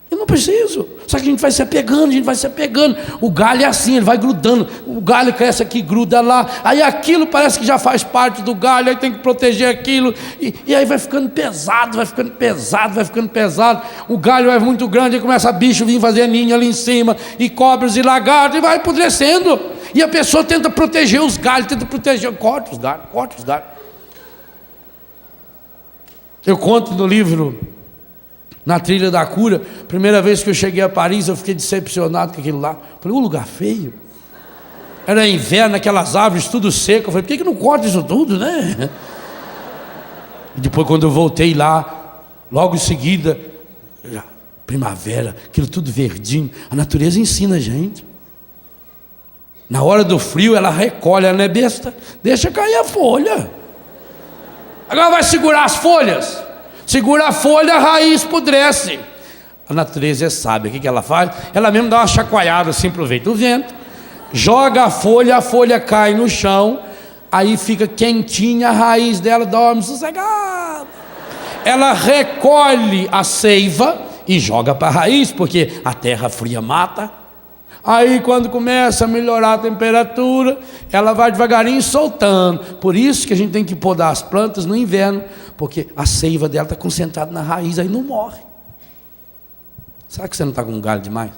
Eu não preciso. Só que a gente vai se apegando, O galho é assim, ele vai grudando. O galho cresce aqui, gruda lá. Aí aquilo parece que já faz parte do galho. Aí tem que proteger aquilo. E aí vai ficando pesado. O galho é muito grande. Aí começa bicho vir fazer ninho ali em cima. E cobras e lagartos. E vai apodrecendo. E a pessoa tenta proteger os galhos. Corta os galhos. Eu conto no livro Na Trilha da Cura. Primeira vez que eu cheguei a Paris, eu fiquei decepcionado com aquilo lá. Falei, lugar feio. Era inverno, aquelas árvores tudo seco. Eu falei, por que não corta isso tudo, né? E depois, quando eu voltei lá, logo em seguida, primavera, aquilo tudo verdinho. A natureza ensina a gente. Na hora do frio, ela recolhe, ela não é besta. Deixa cair a folha. Agora vai segurar as folhas. Segura a folha, a raiz apodrece. A natureza é sábia. O que ela faz? Ela mesmo dá uma chacoalhada assim, aproveita o vento, joga a folha cai no chão, aí fica quentinha, a raiz dela dorme sossegada. Ela recolhe a seiva e joga para a raiz, porque a terra fria mata. Aí quando começa a melhorar a temperatura, ela vai devagarinho soltando. Por isso que a gente tem que podar as plantas no inverno, porque a seiva dela está concentrada na raiz, aí não morre. Será que você não está com um galho demais?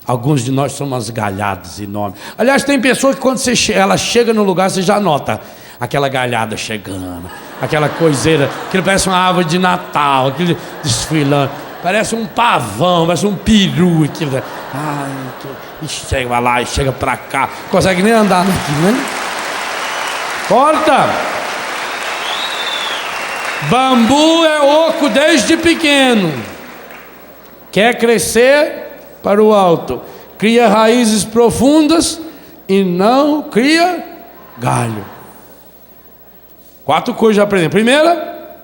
Alguns de nós somos umas galhadas enormes. Aliás, tem pessoas que quando ela chega no lugar, você já nota aquela galhada chegando. Aquela coiseira, aquilo parece uma árvore de Natal, aquele desfilando. Parece um pavão, parece um peru. Aquilo. Ai, e chega lá e chega pra cá. Consegue nem andar naquilo, né? Corta! Bambu é oco desde pequeno. Quer crescer para o alto. Cria raízes profundas e não cria galho. 4 coisas já aprendi. Primeira,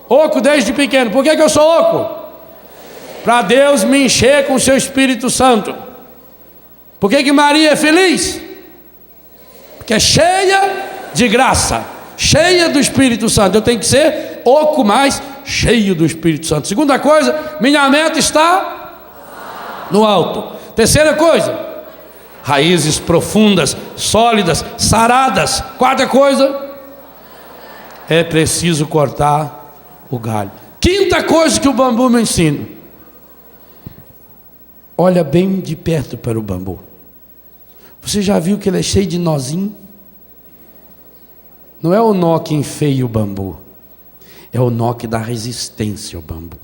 oco desde pequeno. Por que eu sou oco? Para Deus me encher com o seu Espírito Santo. Por que Maria é feliz? Porque é cheia de graça, cheia do Espírito Santo. Eu tenho que ser oco, mais cheio do Espírito Santo. Segunda coisa, minha meta está no alto. Terceira coisa, raízes profundas, sólidas, saradas. Quarta coisa, é preciso cortar o galho. Quinta coisa que o bambu me ensina: olha bem de perto para o bambu. Você já viu que ele é cheio de nozinho? Não é o nó que enfeia o bambu, é o nó que dá resistência ao bambu.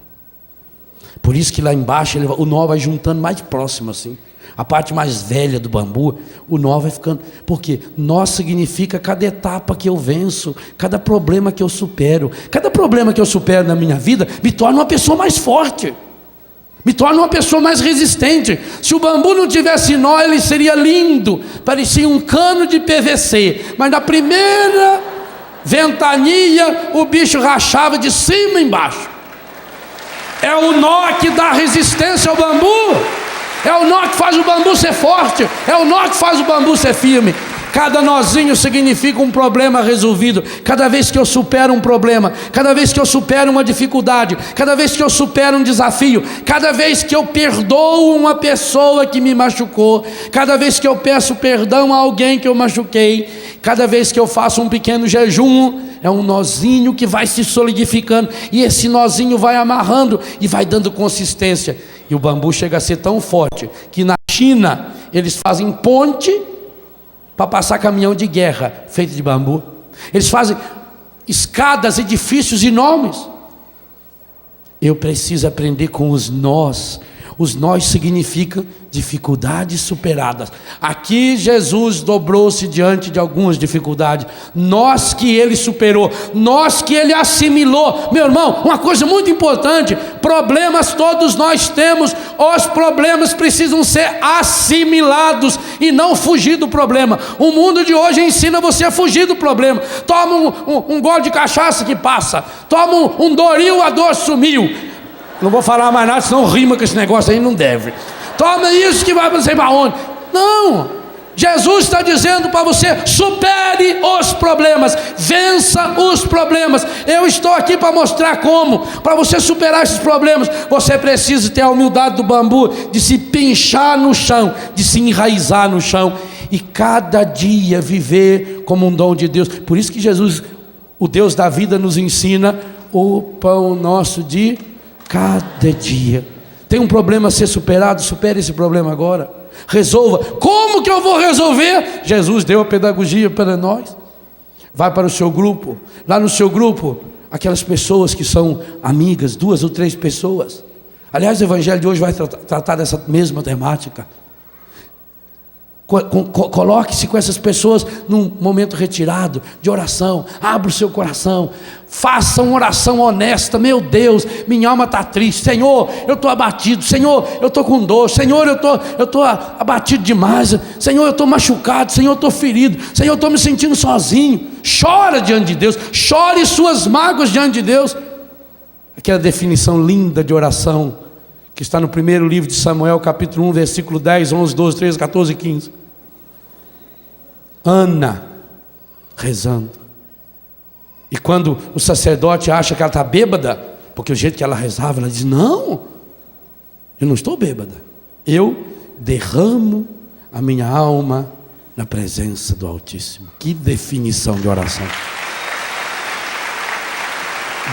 Por isso que lá embaixo o nó vai juntando mais próximo assim. A parte mais velha do bambu, o nó vai ficando. Porque nó significa cada etapa que eu venço, cada problema que eu supero. Cada problema que eu supero na minha vida me torna uma pessoa mais forte, me torna uma pessoa mais resistente. Se o bambu não tivesse nó, ele seria lindo, parecia um cano de PVC, mas na primeira ventania o bicho rachava de cima e embaixo. É o nó que dá resistência ao bambu, é o nó que faz o bambu ser forte, é o nó que faz o bambu ser firme. Cada nozinho significa um problema resolvido. Cada vez que eu supero um problema, cada vez que eu supero uma dificuldade, cada vez que eu supero um desafio, cada vez que eu perdoo uma pessoa que me machucou, cada vez que eu peço perdão a alguém que eu machuquei, cada vez que eu faço um pequeno jejum, é um nozinho que vai se solidificando, e esse nozinho vai amarrando e vai dando consistência. E o bambu chega a ser tão forte que na China eles fazem ponte para passar caminhão de guerra feito de bambu. Eles fazem escadas, edifícios enormes. Eu preciso aprender com os nós. Os nós significam dificuldades superadas. Aqui Jesus dobrou-se diante de algumas dificuldades. Nós que ele superou, nós que ele assimilou. Meu irmão, uma coisa muito importante: problemas todos nós temos. Os problemas precisam ser assimilados e não fugir do problema. O mundo de hoje ensina você a fugir do problema. Toma um gole de cachaça que passa. Toma um Doril, a dor sumiu. Não vou falar mais nada, senão rima com esse negócio aí, não deve. Toma isso que vai não sei para onde. Não, Jesus está dizendo para você: supere os problemas, vença os problemas. Eu estou aqui para mostrar como. Para você superar esses problemas, você precisa ter a humildade do bambu, de se pinchar no chão, de se enraizar no chão, e cada dia viver como um dom de Deus. Por isso que Jesus, o Deus da vida, nos ensina: o pão nosso de cada dia. Tem um problema a ser superado, supere esse problema agora. Resolva. Como que eu vou resolver? Jesus deu a pedagogia para nós. Vai para o seu grupo. Lá no seu grupo, aquelas pessoas que são amigas, 2 ou 3 pessoas. Aliás, o evangelho de hoje vai tratar dessa mesma temática. Coloque-se com essas pessoas num momento retirado de oração. Abra o seu coração, faça uma oração honesta. Meu Deus, minha alma está triste. Senhor, eu estou abatido. Senhor, eu estou com dor. Senhor, eu estou abatido demais. Senhor, eu estou machucado. Senhor, eu estou ferido. Senhor, eu estou me sentindo sozinho. Chora diante de Deus, chore suas mágoas diante de Deus. Aquela definição linda de oração que está no primeiro livro de Samuel, capítulo 1, versículo 10, 11, 12, 13, 14 e 15. Ana rezando. E quando o sacerdote acha que ela está bêbada, porque o jeito que ela rezava, ela diz: não, eu não estou bêbada. Eu derramo a minha alma na presença do Altíssimo. Que definição de oração.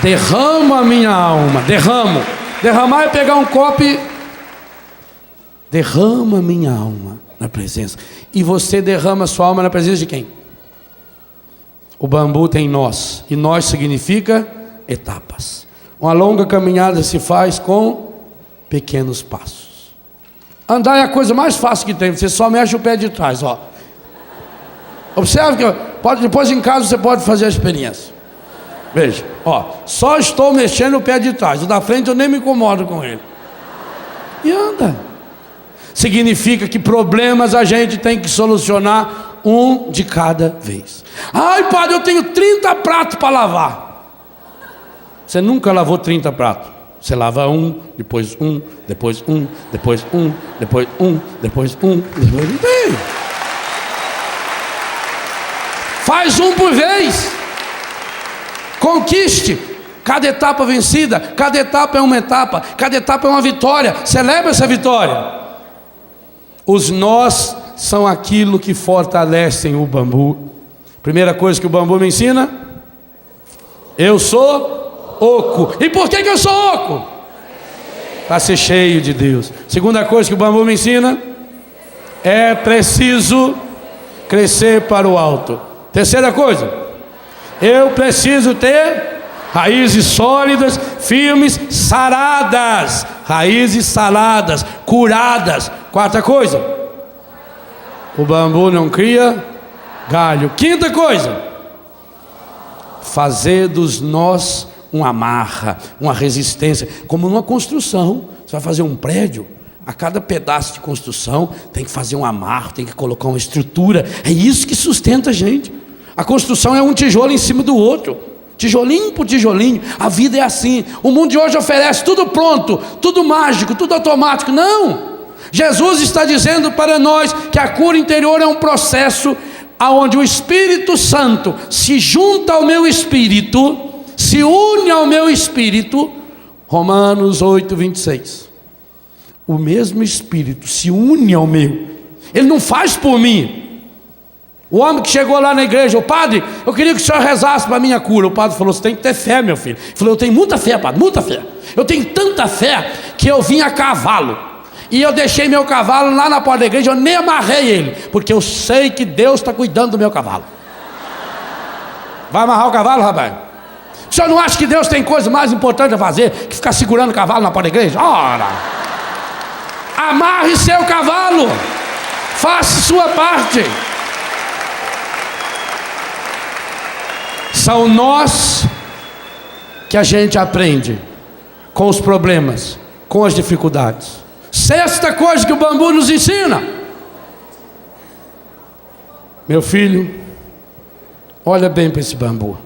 Derramo a minha alma, derramo. Derramar é pegar um copo e derrama a minha alma na presença. E você derrama a sua alma na presença de quem? O bambu tem nós, e nós significa etapas. Uma longa caminhada se faz com pequenos passos. Andar é a coisa mais fácil que tem, você só mexe o pé de trás, ó. Observe que depois em casa você pode fazer a experiência. Veja, ó, só estou mexendo o pé de trás, o da frente eu nem me incomodo com ele. E anda. Significa que problemas a gente tem que solucionar um de cada vez. Ai, padre, eu tenho 30 pratos para lavar. Você nunca lavou 30 pratos. Você lava um, depois um, depois um, depois um, depois um, depois um, depois não tem. Faz um por vez. Conquiste. Cada etapa vencida, cada etapa é uma etapa, cada etapa é uma vitória. Celebra essa vitória. Os nós são aquilo que fortalecem o bambu. Primeira coisa que o bambu me ensina: eu sou oco. E por que eu sou oco? Para ser cheio de Deus. Segunda coisa que o bambu me ensina: é preciso crescer para o alto. Terceira coisa: eu preciso ter raízes sólidas, firmes, saradas. Raízes saradas, curadas. Quarta coisa: o bambu não cria galho. Quinta coisa: fazer dos nós uma amarra, uma resistência. Como numa construção, você vai fazer um prédio, a cada pedaço de construção tem que fazer um amarro, tem que colocar uma estrutura. É isso que sustenta a gente. A construção é um tijolo em cima do outro, tijolinho por tijolinho. A vida é assim. O mundo de hoje oferece tudo pronto, tudo mágico, tudo automático. Não! Jesus está dizendo para nós que a cura interior é um processo onde o Espírito Santo se junta ao meu espírito, se une ao meu espírito. Romanos 8, 26. O mesmo Espírito se une ao meu. Ele não faz por mim. O homem que chegou lá na igreja: o padre, eu queria que o senhor rezasse para a minha cura. O padre falou: você tem que ter fé, meu filho. Ele falou: eu tenho muita fé, padre, muita fé. Eu tenho tanta fé que eu vim a cavalo. E eu deixei meu cavalo lá na porta da igreja, eu nem amarrei ele, porque eu sei que Deus está cuidando do meu cavalo. Vai amarrar o cavalo, rapaz? O senhor não acha que Deus tem coisa mais importante a fazer que ficar segurando o cavalo na porta da igreja? Ora! Amarre seu cavalo, faça sua parte. São nós que a gente aprende com os problemas, com as dificuldades. Sexta coisa que o bambu nos ensina: meu filho, olha bem para esse bambu.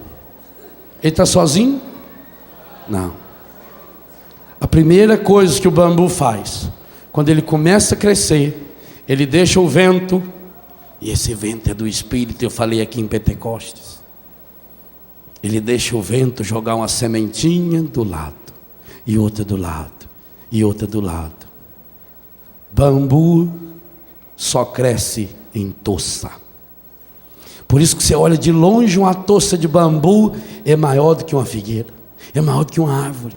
Ele está sozinho? Não. A primeira coisa que o bambu faz, quando ele começa a crescer, ele deixa o vento, e esse vento é do Espírito. Eu falei aqui em Pentecostes. Ele deixa o vento jogar uma sementinha do lado, e outra do lado, e outra do lado. Bambu só cresce em toça. Por isso que você olha de longe, uma toça de bambu é maior do que uma figueira, é maior do que uma árvore.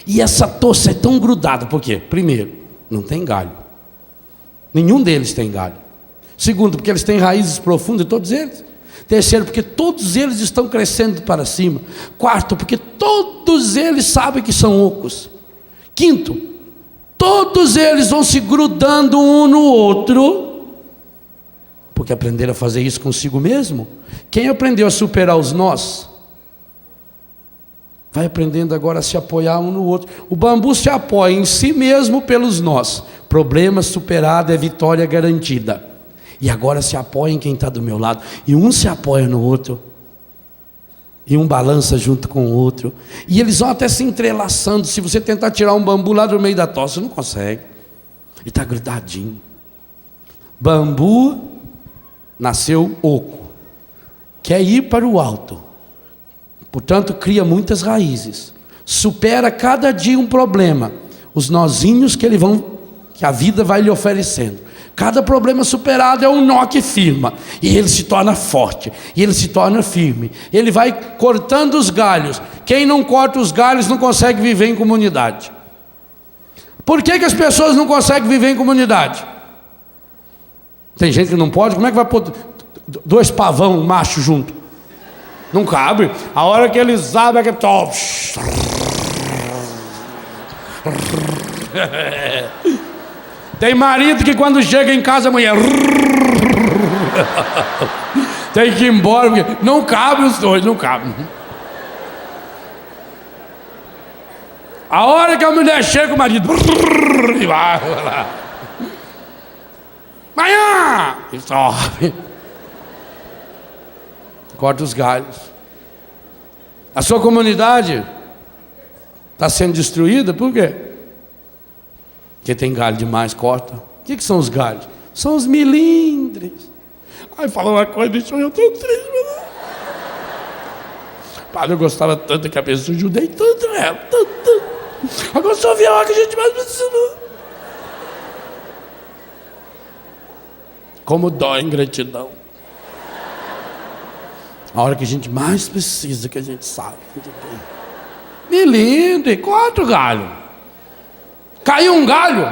E essa toça é tão grudada, por quê? Primeiro, não tem galho. Nenhum deles tem galho. Segundo, porque eles têm raízes profundas, todos eles. Terceiro, porque todos eles estão crescendo para cima. Quarto, porque todos eles sabem que são ocos. Quinto, todos eles vão se grudando um no outro, porque aprenderam a fazer isso consigo mesmo. Quem aprendeu a superar os nós, vai aprendendo agora a se apoiar um no outro. O bambu se apoia em si mesmo pelos nós. Problema superado é vitória garantida. E agora se apoia em quem está do meu lado. E um se apoia no outro, e um balança junto com o outro, e eles vão até se entrelaçando. Se você tentar tirar um bambu lá do meio da toça, você não consegue. Ele está grudadinho. Bambu nasceu oco, quer ir para o alto, portanto cria muitas raízes, supera cada dia um problema, os nozinhos que a vida vai lhe oferecendo. Cada problema superado é um nó que firma, e ele se torna forte, e ele se torna firme. Ele vai cortando os galhos. Quem não corta os galhos não consegue viver em comunidade. Por que as pessoas não conseguem viver em comunidade? Tem gente que não pode. Como é que vai pôr dois pavão macho junto? Não cabe. A hora que eles abrem, é que top. Tem marido que quando chega em casa a mulher tem que ir embora, porque não cabe os dois, não cabe. A hora que a mulher chega, o marido e vai lá. Manhã! E sobe. Corta os galhos. A sua comunidade está sendo destruída, por quê? Porque tem galho demais, corta. O que são os galhos? São os milindres. Ai, fala uma coisa, deixa eu tão triste. Padre, eu gostava tanto que a pessoa, ajudei tanto ela, tanto. Agora só vi a hora que a gente mais precisa. Como dói em gratidão. A hora que a gente mais precisa, que a gente sabe. Milindre, corta o galho. Caiu um galho,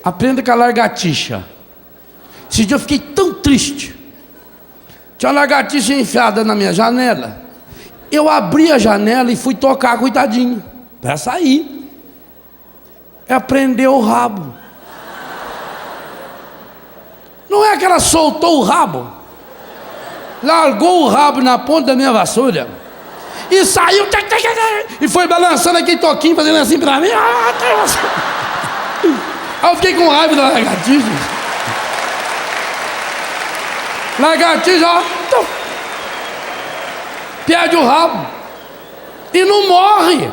aprenda com a lagartixa. Esse dia eu fiquei tão triste. Tinha uma lagartixa enfiada na minha janela. Eu abri a janela e fui tocar, coitadinho, para sair. Ela prendeu o rabo. Não é que ela soltou o rabo, largou o rabo na ponta da minha vassoura e saiu e foi balançando aquele toquinho, fazendo assim pra mim. Aí eu fiquei com raiva da lagartixa. Lagartixa, ó, perde o rabo e não morre.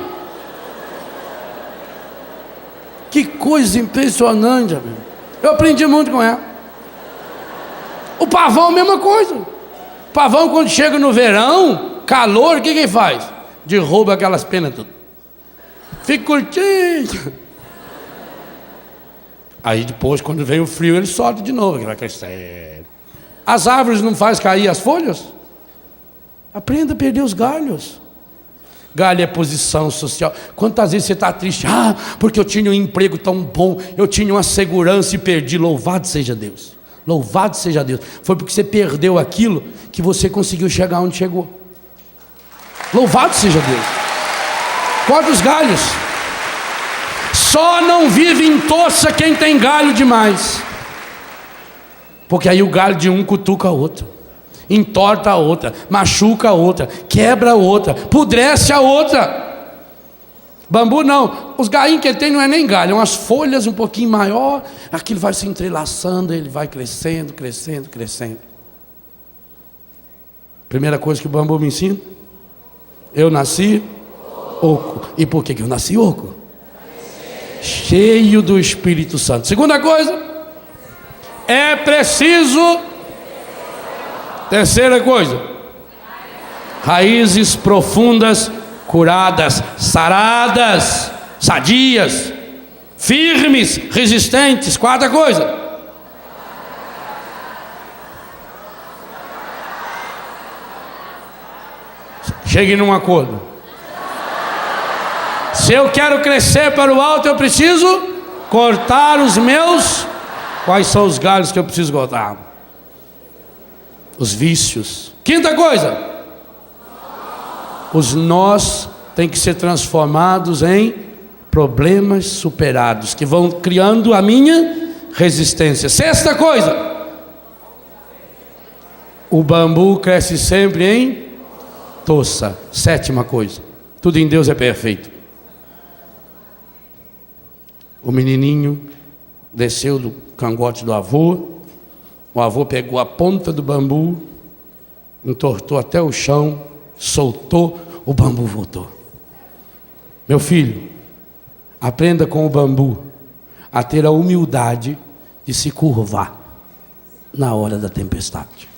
Que coisa impressionante, amigo. Eu aprendi muito com ela. O pavão, a mesma coisa. O pavão, quando chega no verão, calor, o que ele faz? Derruba aquelas penas tudo. Fica curtindo. Aí depois, quando vem o frio, ele solta de novo, que vai crescer. As árvores não fazem cair as folhas? Aprenda a perder os galhos. Galho é posição social. Quantas vezes você está triste? Ah, porque eu tinha um emprego tão bom, eu tinha uma segurança e perdi. Louvado seja Deus. Louvado seja Deus. Foi porque você perdeu aquilo que você conseguiu chegar onde chegou. Louvado seja Deus. Corta os galhos. Só não vive em toça quem tem galho demais. Porque aí o galho de um cutuca a outro, entorta a outra, machuca a outra, quebra a outra, pudrece a outra. Bambu não, os galhinhos que ele tem não é nem galho, é umas folhas um pouquinho maior, aquilo vai se entrelaçando, ele vai crescendo, crescendo, crescendo. Primeira coisa que o bambu me ensina: eu nasci oco. E por que eu nasci oco? Cheio do Espírito Santo. Segunda coisa, é preciso. Terceira coisa, raízes profundas, curadas, saradas, sadias, firmes, resistentes. Quarta coisa, chegue num acordo. Se eu quero crescer para o alto, eu preciso cortar os meus. Quais são os galhos que eu preciso cortar? Os vícios. Quinta coisa, os nós têm que ser transformados em problemas superados, que vão criando a minha resistência. Sexta coisa, o bambu cresce sempre em toça. Sétima coisa, tudo em Deus é perfeito. O menininho desceu do cangote do avô, o avô pegou a ponta do bambu, entortou até o chão, soltou, o bambu voltou. Meu filho, aprenda com o bambu a ter a humildade de se curvar na hora da tempestade.